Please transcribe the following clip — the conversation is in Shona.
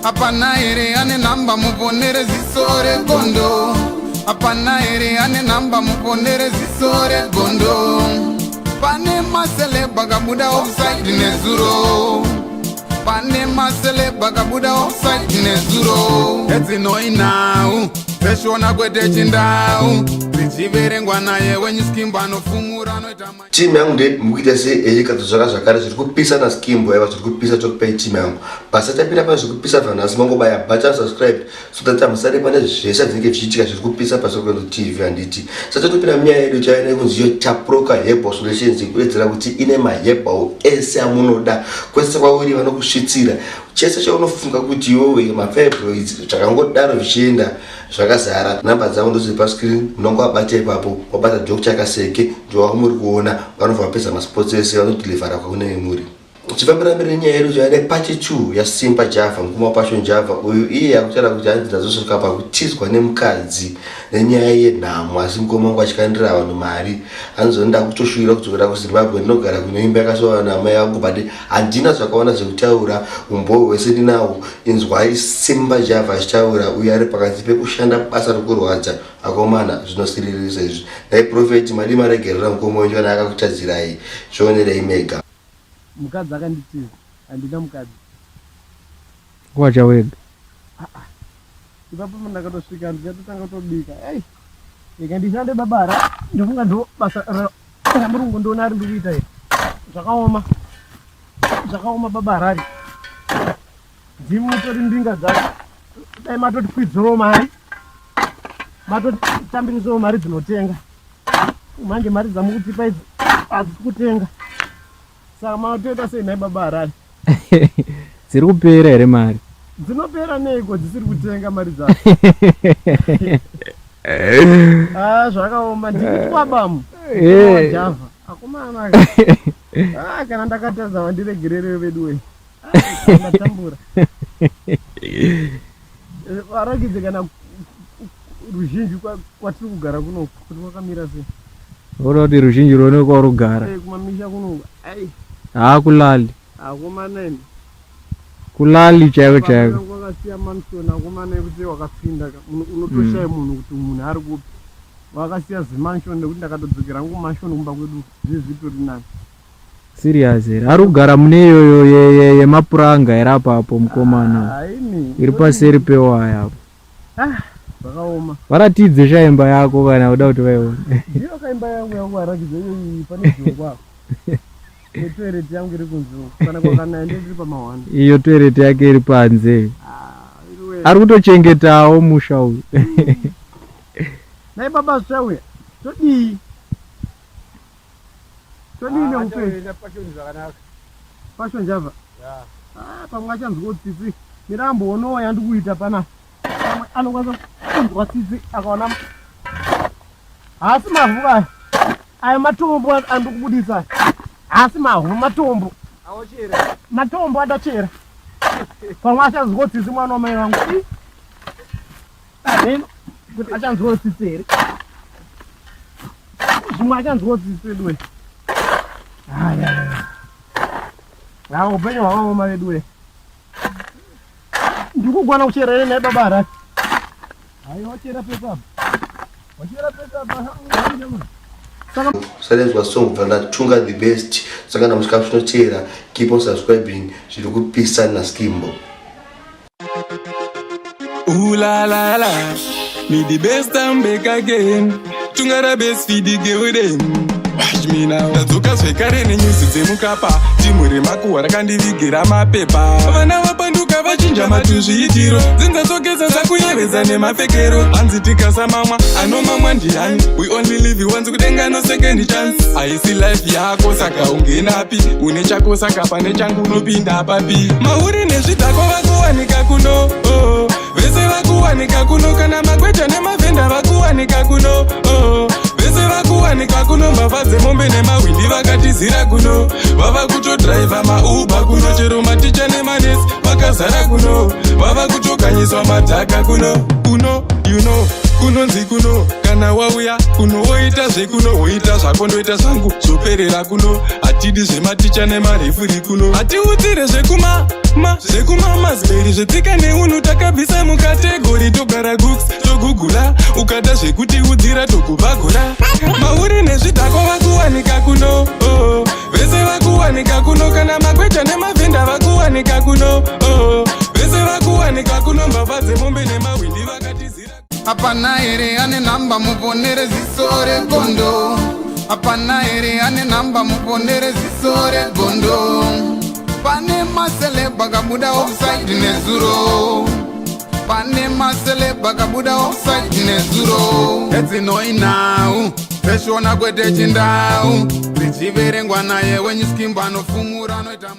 Hapana ere ane namba muponere zisore gondo. Hapana ere ane namba muponere zisore gondo. Pane masele bagabuda offside nezuro. Pane masele bagabuda offside nezuro. Eti noi now. Peshona kwete chindau. Zichiverengwa naye wenye skimba nofumura noita. Timu yangu ndi mukita se eyikatozoka zvakare zviri kupisa na skimbo yava zviri kupisa tokupai timu yangu. Basi tapinda pane zviri kupisa vanhasi mangobaya button subscribe so that musare pane zvese zvinenge zvichiitika zviri kupisa paSokondo TV handiti. Saka topinda munyaya yedu chaine kunzi Taproka Herbal Solutions kuwedzera kuti ine maherbal ese amunoda kwese kwauri vanokusvitsira. Chese chaunofunga kuti iwewe mafibroids zvakangodaro zvichienda zvakazara. Namba dzavo ndoziri pascreen munongobata ipapo wabata Dr. Kaseke ndiwo muri kuona vanobva vapedza masports ese vanodhilivhara kwakunenge muri. Uchifambira mberi nenyaya yedu chaine part 2 yaSimba Java mukoma Passion Java uyu iye akutaura kuti hanzi dzazosvika pakutizwa nemukadzi nenyaya yenhamo asi mukoma wangu achikandira vanhu mari anzonda kutoshuvira kudzokera kuZimbabwe ndinogara kunoimba yakasova namai vangu but handina zvakaona zvekutaura umboo hwese ndinawo inzwai Simba Java achitaura uye ari pakati pekushanda basa rokurwadza akomana zvinosiririsa izvi dai Prophet mari maregerera mukoma wenyu kana akakutadzirai zvionerei mega. Mukadzi akanditiza handina mukadzi wacha wega ipapo ndakatosvika ndikatotanga kutobika ikandishande babara ndofunga ndo basa ramurungu ndona ari ndikuita iri zvakaoma babara ari ndimutori mbinga dzake dai matotikwidzawo mari matotambirisawo mari dzinotenga manje mari dzamukutipa idzi hadzisi kutenga. Saka matoita sei nai baba Harare? Dziri kupera here mari? Dzinopera neiko dzisiri kutenga mari dzacho? Zvakaoma ndikuti kwabamu. Java. Akomana. Kana ndakatadza wandiregerere vedu we. Ndatambura. Varakidze kana ruzhinji kwatiri kugara kuno kuti wakamira sei? Ora kuti ruzhinji rwone kwarugara. Kumamisha kuno. Kulali. Akomaneni. Kulali chaiwo chaiwo. Wakasiya mansion akomane kuti wakapinda unotoshaya munhu kuti munhu ari kupi. Wakasiya zimansion nekuti ndakatodzokera ngu mansion kumba kwedu zvitori nani. Serious here. Ari kugara mune iyoyo yemapuranga ere apapo mukomana. Haini. Iri paseri pewaya apo. Zvakaoma. Varatidze shaimba yako kana uda kuti vaione. Ndiyo kaimba yangu yakuvarakidza pane dzongwa. Toilet yangu iri kunze kana kwakanaye ndiri pamahwana. Iyo toilet yake iri panze. Ari kutochengetawo musha uyu. Nai baba zvawe. Todii neupenyu. Passion Java. Pamwe achanzwa tsitsi. Mirambono yandikuita pana. Pamwe anokwanisa kunzwa tsitsi akaona. Asi mavuka. Ayo matombo andikubudisa. Asi matombo. Awochera. Matombo adachera. Pamwe achanzwa tsitsi mwana wamai vangu. Kuti achanzwa tsitsi here. Zvimwe achanzwa tsitsi wedwe. Upenyu hwakaoma vedu we. Ndikugwana kuchera here nai baba Harare. Wachera pesa. Wachera pesa. Salenzwa song from that Tunga the best. Saka na musikapshino chera. Keep on subscribing. Zviri kupisa na Skimbo. Ooh la la la. Me the best I'm back again. Tunga the best feed the girl them. Watch me now. Ndadzoka zvekare nenyuzi dzemukapa. Timu remakuhwa rakandivigira mapepa. Vana vapanduka vachinja matuzviitiro. Dzinzadzokesa zakuyevedza nemapfekero. Hanzi tikasamamwa anomamwa ndiani. We only live once kudenga no second chance. Haisi life yako saka ungenapi. Une chako saka pane changu unopinda papi. Mauri nezvidhako vakuwanika kuno. Vese vakuwanika kuno kana makweta nemavhenda vakuwanika kuno. Vese vakuwanika kuno mavhadze mombe nemawindi vakatizira kuno. Vava kutodriva mauba kuno chero maticha nemanesi vakazara kuno. Vava kutokanyiswa madhaka kuno. You know kunonzi kuno kana wauya kuno woita zvekuno woita zvako ndoita zvangu zoperera kuno hatidi zvematicha nemarefuri kuno hatiudzire zvekumamazberi zvetsika neunhu takabvisa mukategori togara gooks togugula ukada zvekutiudzira tokubhagura mauri nezvidhako vakuwanika kuno vese vakuwanika kuno kana makweta nemavhenda vakuwanika kuno vese vakuwanika kuno mbavha dzemombe nemahwindi vakatizira hapana here ane namba muponere ziso regondo hapana here ane namba muponere ziso regondo pane maseleba kabuda offside nezuro pane maseleba kabuda offside nezuro edzinoinau zveshona kwete chindau richiverengwa naye wenyuskimba anofumura anoita